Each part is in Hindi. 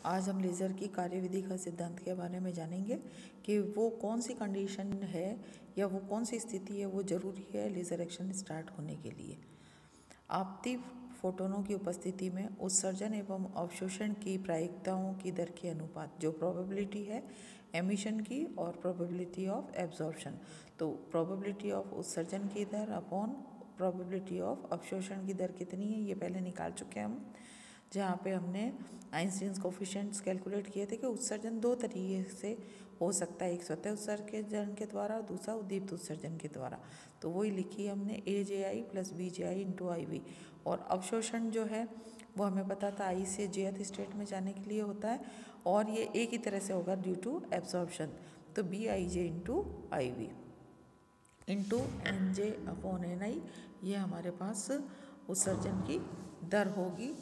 आज हम लेज़र की कार्यविधि का सिद्धांत के बारे में जानेंगे कि वो कौन सी कंडीशन है या वो कौन सी स्थिति है वो ज़रूरी है लेज़र एक्शन स्टार्ट होने के लिए। आपतित फोटोनों की उपस्थिति में उत्सर्जन एवं अवशोषण की प्रायिकताओं की दर के अनुपात, जो प्रोबेबिलिटी है एमिशन की और प्रोबेबिलिटी ऑफ एब्जॉर्प्शन, तो प्रोबेबिलिटी ऑफ उत्सर्जन की दर अपॉन प्रोबेबिलिटी ऑफ अवशोषण की दर कितनी है ये पहले निकाल चुके हैं हम, जहाँ पे हमने आइंस्टीन कोफिशिएंट्स कैलकुलेट किए थे कि उत्सर्जन दो तरीके से हो सकता है, एक स्वतः उत्सर्जन के द्वारा और दूसरा उद्दीप्त उत्सर्जन के द्वारा। तो वही लिखी हमने AJI plus BJI into IV। और अवशोषण जो है वो हमें पता था I से Jth स्टेट में जाने के लिए होता है और ये एक ही तरह से होगा ड्यू टू एब्जॉर्प्शन, तो BIJ into IV into NJ upon NI, ये हमारे पास उत्सर्जन की दर होगी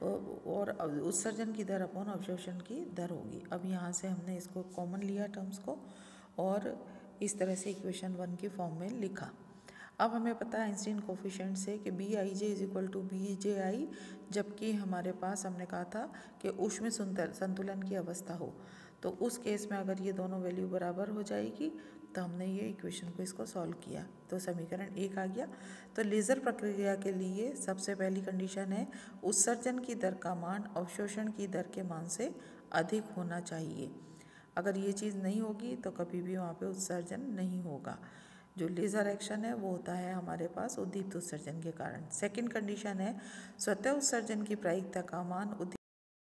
और उत्सर्जन की दर अपॉन अवशोषण की दर होगी। अब यहाँ से हमने इसको कॉमन लिया टर्म्स को और इस तरह से इक्वेशन 1 की फॉर्म में लिखा। अब हमें पता है आइंस्टीन कोफिशिएंट से कि BIJ is equal to BJI, जबकि हमारे पास हमने कहा था कि ऊष्मीय संतुलन की अवस्था हो, तो उस केस में अगर ये दोनों वैल्यू बराबर हो जाएगी तो हमने ये इक्वेशन को इसको सॉल्व किया तो समीकरण 1 आ गया। तो लेज़र प्रक्रिया के लिए सबसे पहली कंडीशन है उत्सर्जन की दर का मान अवशोषण की दर के मान से अधिक होना चाहिए। अगर ये चीज़ नहीं होगी तो कभी भी वहाँ पे उत्सर्जन नहीं होगा। जो लेज़र एक्शन है वो होता है हमारे पास उद्दीप्त उत्सर्जन के कारण। सेकंड कंडीशन है स्वतः उत्सर्जन की प्रायिकता का मान उद्दीप्त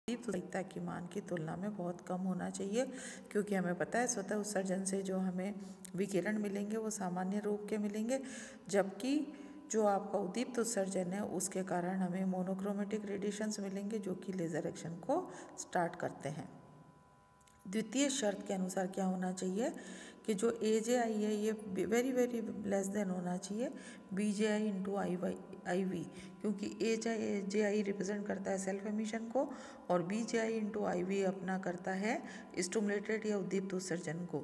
प्रायिकता की मान की तुलना में बहुत कम होना चाहिए, क्योंकि हमें पता है स्वतः उत्सर्जन से जो हमें विकिरण मिलेंगे वो सामान्य रूप के मिलेंगे, जबकि जो आपका उद्दीप्त उत्सर्जन है उसके कारण हमें मोनोक्रोमेटिक रेडिएशंस मिलेंगे जो कि लेज़र एक्शन को स्टार्ट करते हैं। द्वितीय शर्त के अनुसार क्या होना चाहिए कि जो AJI है ये वेरी वेरी लेस देन होना चाहिए BJI इंटू IV, क्योंकि AJI रिप्रेजेंट करता है सेल्फ एमिशन को और BJI इंटू IV अपना करता है स्टिमुलेटेड या उद्दीप्त उत्सर्जन को।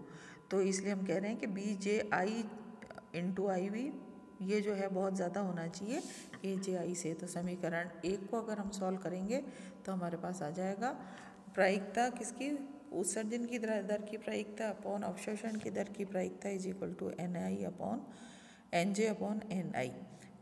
तो इसलिए हम कह रहे हैं कि BJI इंटू IV ये जो है बहुत ज़्यादा होना चाहिए AJI से। तो समीकरण 1 को अगर हम सॉल्व करेंगे तो हमारे पास आ जाएगा प्रायिकता किसकी, उत्सर्जन की दर की प्रायिकता अपॉन अवशोषण की दर की प्रायिकता is equal to NI upon NJ upon NI।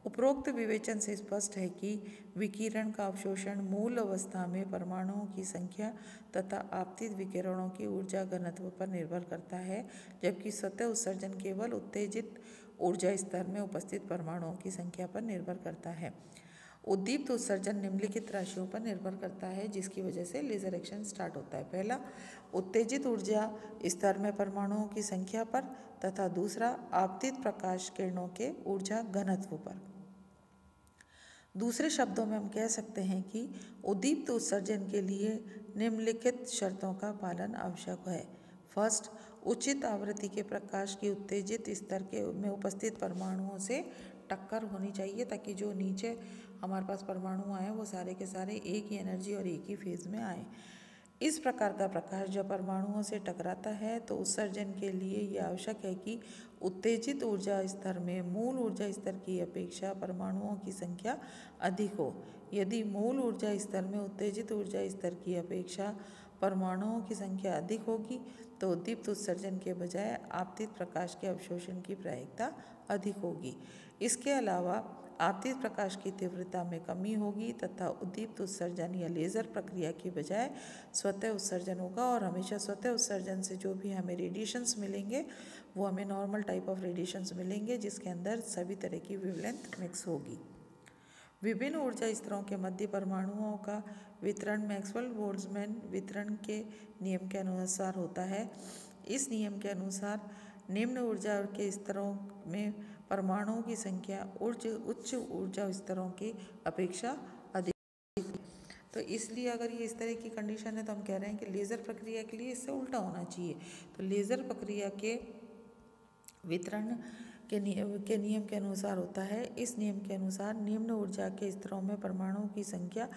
उपरोक्त विवेचन से स्पष्ट है कि विकिरण का अवशोषण मूल अवस्था में परमाणुओं की संख्या तथा आपतित विकिरणों की ऊर्जा घनत्व पर निर्भर करता है, जबकि स्वतः उत्सर्जन केवल उत्तेजित ऊर्जा स्तर में उपस्थित परमाणुओं की संख्या पर निर्भर करता है। उद्दीप्त उत्सर्जन निम्नलिखित राशियों पर निर्भर करता है जिसकी वजह से लेज़र एक्शन स्टार्ट होता है। पहला, उत्तेजित ऊर्जा स्तर में परमाणुओं की संख्या पर तथा दूसरा आपतित प्रकाश किरणों के ऊर्जा घनत्व पर। दूसरे शब्दों में हम कह सकते हैं कि उद्दीप्त उत्सर्जन के लिए निम्नलिखित शर्तों का पालन आवश्यक है। फर्स्ट, उचित आवृत्ति के प्रकाश की उत्तेजित स्तर के में उपस्थित परमाणुओं से टक्कर होनी चाहिए ताकि जो नीचे हमारे पास परमाणु आए वो सारे के सारे एक ही एनर्जी और एक ही फेज में आए। इस प्रकार का प्रकाश जब परमाणुओं से टकराता है तो उत्सर्जन के लिए यह आवश्यक है कि उत्तेजित ऊर्जा स्तर में मूल ऊर्जा स्तर की अपेक्षा परमाणुओं की संख्या अधिक हो। यदि मूल ऊर्जा स्तर में उत्तेजित ऊर्जा स्तर की अपेक्षा परमाणुओं की संख्या अधिक होगी तो उद्दीप्त उत्सर्जन के बजाय आपतित प्रकाश के अवशोषण की प्रायिकता अधिक होगी। इसके अलावा आपतित प्रकाश की तीव्रता में कमी होगी तथा उद्दीप्त उत्सर्जन या लेज़र प्रक्रिया की बजाय स्वतः उत्सर्जन होगा और हमेशा स्वतः उत्सर्जन से जो भी हमें रेडिएशंस मिलेंगे वो हमें नॉर्मल टाइप ऑफ रेडिएशंस मिलेंगे जिसके अंदर सभी तरह की वेवलेंथ मिक्स होगी। विभिन्न ऊर्जा स्तरों के मध्य परमाणुओं का वितरण मैक्सवेल बोल्ट्जमैन वितरण के नियम के अनुसार होता है। इस नियम के अनुसार निम्न ऊर्जा के स्तरों में परमाणुओं की संख्या उच्च ऊर्जा स्तरों की अपेक्षा अधिक। तो इसलिए अगर ये इस तरह की कंडीशन है तो हम कह रहे हैं कि लेज़र प्रक्रिया के लिए इससे उल्टा होना चाहिए। तो लेज़र प्रक्रिया के वितरण के नियम के अनुसार होता है। इस नियम के अनुसार निम्न ऊर्जा के स्तरों में परमाणुओं की संख्या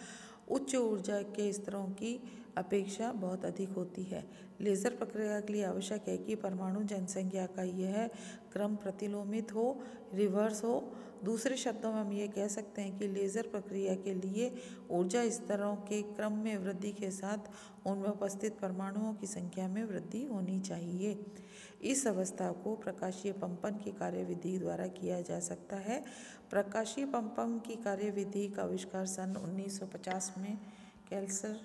उच्च ऊर्जा के स्तरों की अपेक्षा बहुत अधिक होती है। लेज़र प्रक्रिया के लिए आवश्यक है कि परमाणु जनसंख्या का यह क्रम प्रतिलोमित हो, रिवर्स हो। दूसरे शब्दों में हम ये कह सकते हैं कि लेज़र प्रक्रिया के लिए ऊर्जा स्तरों के क्रम में वृद्धि के साथ उनमें उपस्थित परमाणुओं की संख्या में वृद्धि होनी चाहिए। इस अवस्था को प्रकाशीय पंपन की कार्यविधि द्वारा किया जा सकता है। प्रकाशीय पंपन की कार्यविधि का आविष्कार सन 1950 में केल्सर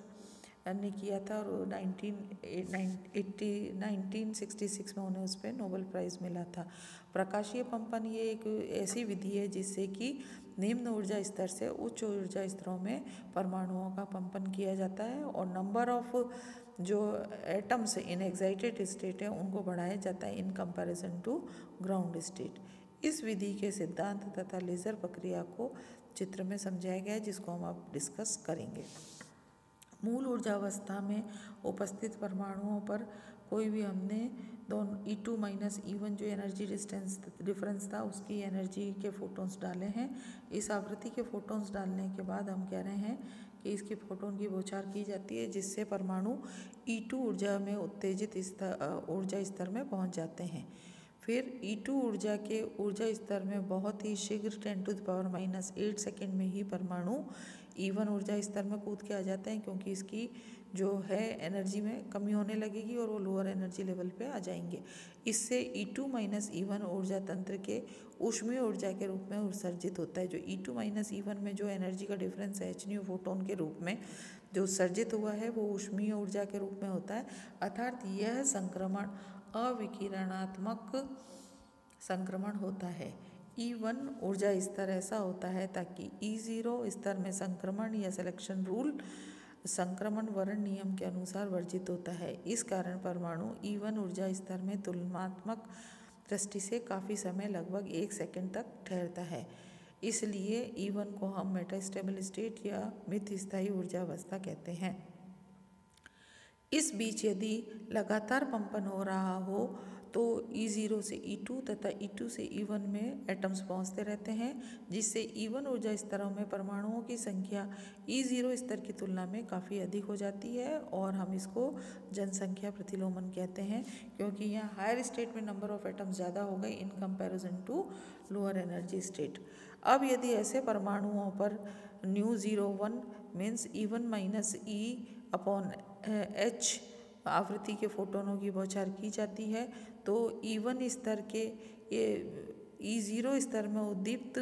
ने किया था और 1966 में उन्हें उस पर नोबेल प्राइज़ मिला था। प्रकाशीय पंपन ये एक ऐसी विधि है जिससे कि निम्न ऊर्जा स्तर से उच्च ऊर्जा स्तरों में परमाणुओं का पंपन किया जाता है और नंबर ऑफ जो एटम्स इन एक्साइटेड स्टेट है उनको बढ़ाया जाता है in comparison to ground state. इस विधि के सिद्धांत तथा लेज़र प्रक्रिया को चित्र में समझाया गया है जिसको हम अब डिस्कस करेंगे। मूल ऊर्जा अवस्था में उपस्थित परमाणुओं पर कोई भी हमने दोनों E2 माइनस E1 जो एनर्जी डिफरेंस था उसकी एनर्जी के फोटोन्स डाले हैं। इस आवृत्ति के फोटोन्स डालने के बाद हम कह रहे हैं कि इसकी फोटोन की बौछार की जाती है जिससे परमाणु E2 ऊर्जा में उत्तेजित ऊर्जा स्तर में पहुंच जाते हैं। फिर E2 ऊर्जा के ऊर्जा स्तर में बहुत ही शीघ्र 10⁻⁸ सेकेंड में ही परमाणु E1 ऊर्जा स्तर में कूद के आ जाते हैं क्योंकि इसकी जो है एनर्जी में कमी होने लगेगी और वो लोअर एनर्जी लेवल पे आ जाएंगे। इससे E2 माइनस E1 ऊर्जा तंत्र के ऊष्मीय ऊर्जा के रूप में उत्सर्जित होता है। जो E2 माइनस E1 में जो एनर्जी का डिफरेंस है hν फोटोन के रूप में जो उत्सर्जित हुआ है वो ऊष्मीय ऊर्जा के रूप में होता है। अर्थात यह संक्रमण अविकिरणात्मक संक्रमण होता है। E1 ऊर्जा स्तर ऐसा होता है ताकि E0 स्तर में संक्रमण या सिलेक्शन रूल संक्रमण वर्ण नियम के अनुसार वर्जित होता है। इस कारण परमाणु E1 ऊर्जा स्तर में तुलनात्मक दृष्टि से काफ़ी समय लगभग 1 सेकंड तक ठहरता है। इसलिए E1 को हम मेटास्टेबल स्टेट या मित स्थायी ऊर्जा अवस्था कहते हैं। इस बीच यदि लगातार पंपन हो रहा हो तो E0 से E2 तथा E2 से E1 में एटम्स पहुंचते रहते हैं जिससे E1 ऊर्जा स्तरों में परमाणुओं की संख्या E0 स्तर की तुलना में काफ़ी अधिक हो जाती है और हम इसको जनसंख्या प्रतिलोमन कहते हैं क्योंकि यहाँ हायर स्टेट में नंबर ऑफ एटम्स ज़्यादा हो गए in comparison to lower energy state. अब यदि ऐसे परमाणुओं पर ν01 मीन्स E1 माइनस E/H आवृत्ति के फोटोनों की बौछार की जाती है तो E1 स्तर के E0 स्तर में उद्दीप्त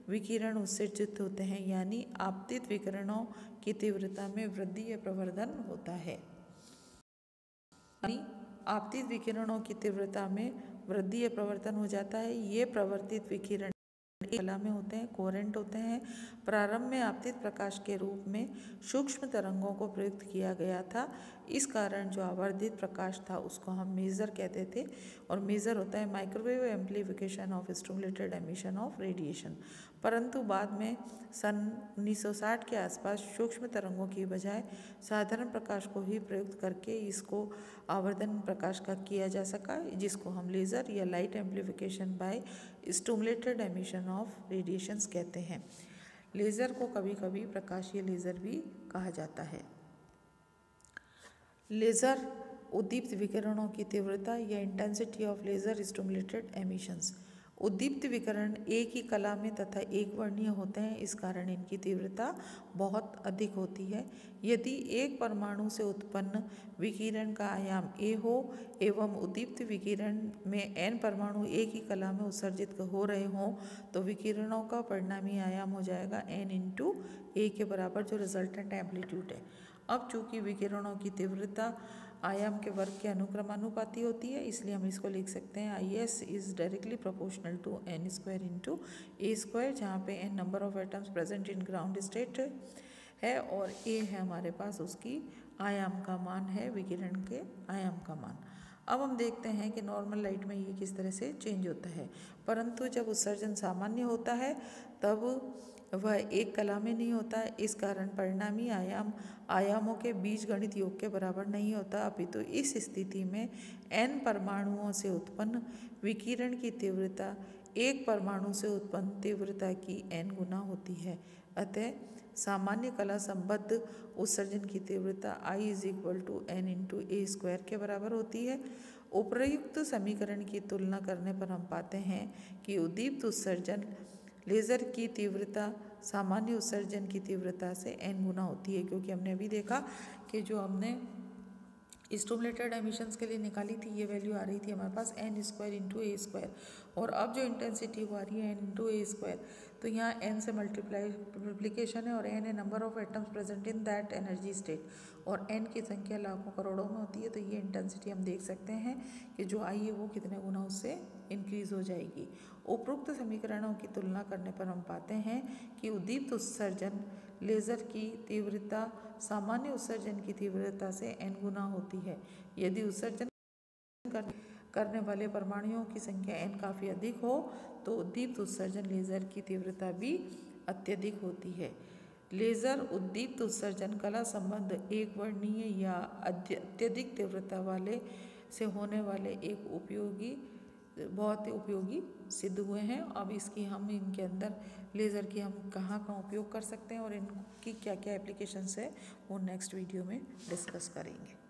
विकिरण उत्सर्जित होते हैं यानी आपतित विकिरणों की तीव्रता में वृद्धि या प्रवर्धन होता है। यानी आपतित विकिरणों की तीव्रता में वृद्धि या प्रवर्धन हो जाता है। ये प्रवर्तित विकिरण कला में होते हैं, कोहेरेंट होते हैं। प्रारंभ में आपतित प्रकाश के रूप में सूक्ष्म तरंगों को प्रयुक्त किया गया था। इस कारण जो आवर्धित प्रकाश था उसको हम मेजर कहते थे और मेजर होता है microwave amplification of stimulated emission of radiation. परंतु बाद में सन 1960 के आसपास सूक्ष्म तरंगों की बजाय साधारण प्रकाश को ही प्रयुक्त करके इसको आवर्धन प्रकाश का किया जा सका जिसको हम लेज़र या light amplification by stimulated emission of radiations कहते हैं। लेज़र को कभी कभी प्रकाशीय लेज़र भी कहा जाता है। लेज़र उद्दीप्त विकिरणों की तीव्रता या intensity of laser stimulated emissions. उद्दीप्त विकिरण एक ही कला में तथा एक वर्णीय होते हैं, इस कारण इनकी तीव्रता बहुत अधिक होती है। यदि एक परमाणु से उत्पन्न विकिरण का आयाम A हो एवं उद्दीप्त विकिरण में N परमाणु एक ही कला में उत्सर्जित हो रहे हों तो विकिरणों का परिणामी आयाम हो जाएगा N/A के बराबर जो रिजल्टेंट एम्पलीट्यूड है। अब चूंकि विकिरणों की तीव्रता आयाम के वर्ग के अनुक्रमानुपाती होती है इसलिए हम इसको लिख सकते हैं IS is directly proportional to n² × A², जहाँ पे n number of atoms present in ground state है और A है हमारे पास उसकी आयाम का मान है, विकिरण के आयाम का मान। अब हम देखते हैं कि नॉर्मल लाइट में ये किस तरह से चेंज होता है। परंतु जब उत्सर्जन सामान्य होता है तब वह एक कला में नहीं होता है। इस कारण परिणामी आयाम आयामों के बीजगणित योग के बराबर नहीं होता, अपितु इस स्थिति में n परमाणुओं से उत्पन्न विकिरण की तीव्रता एक परमाणु से उत्पन्न तीव्रता की n गुना होती है। अतः सामान्य कला संबद्ध उत्सर्जन की तीव्रता I = n/a² के बराबर होती है। उपर्युक्त समीकरण की तुलना करने पर हम पाते हैं कि उद्दीप्त उत्सर्जन लेज़र की तीव्रता सामान्य उत्सर्जन की तीव्रता से n गुना होती है, क्योंकि हमने अभी देखा कि जो हमने स्टिमुलेटेड एमिशंस के लिए निकाली थी ये वैल्यू आ रही थी हमारे पास n² × a², और अब जो इंटेंसिटी वो आ रही है n × a²। तो यहाँ n से मल्टीप्लिकेशन है और n है number of atoms present in that energy state, और n की संख्या लाखों करोड़ों में होती है। तो ये इंटेंसिटी हम देख सकते हैं कि जो आई है वो कितने गुना उससे इंक्रीज हो जाएगी। उपरोक्त समीकरणों की तुलना करने पर हम पाते हैं कि उद्दीप्त उत्सर्जन लेज़र की तीव्रता सामान्य उत्सर्जन की तीव्रता से n गुना होती है। यदि उत्सर्जन करने वाले परमाणुओं की संख्या n काफ़ी अधिक हो तो उद्दीप्त उत्सर्जन लेज़र की तीव्रता भी अत्यधिक होती है। लेज़र उद्दीप्त उत्सर्जन कला संबंध एक वर्णीय या अत्यधिक तीव्रता वाले से होने वाले एक बहुत ही उपयोगी सिद्ध हुए हैं। अब इनके अंदर लेज़र की हम कहाँ उपयोग कर सकते हैं और इनकी क्या क्या एप्लीकेशंस है वो नेक्स्ट वीडियो में डिस्कस करेंगे।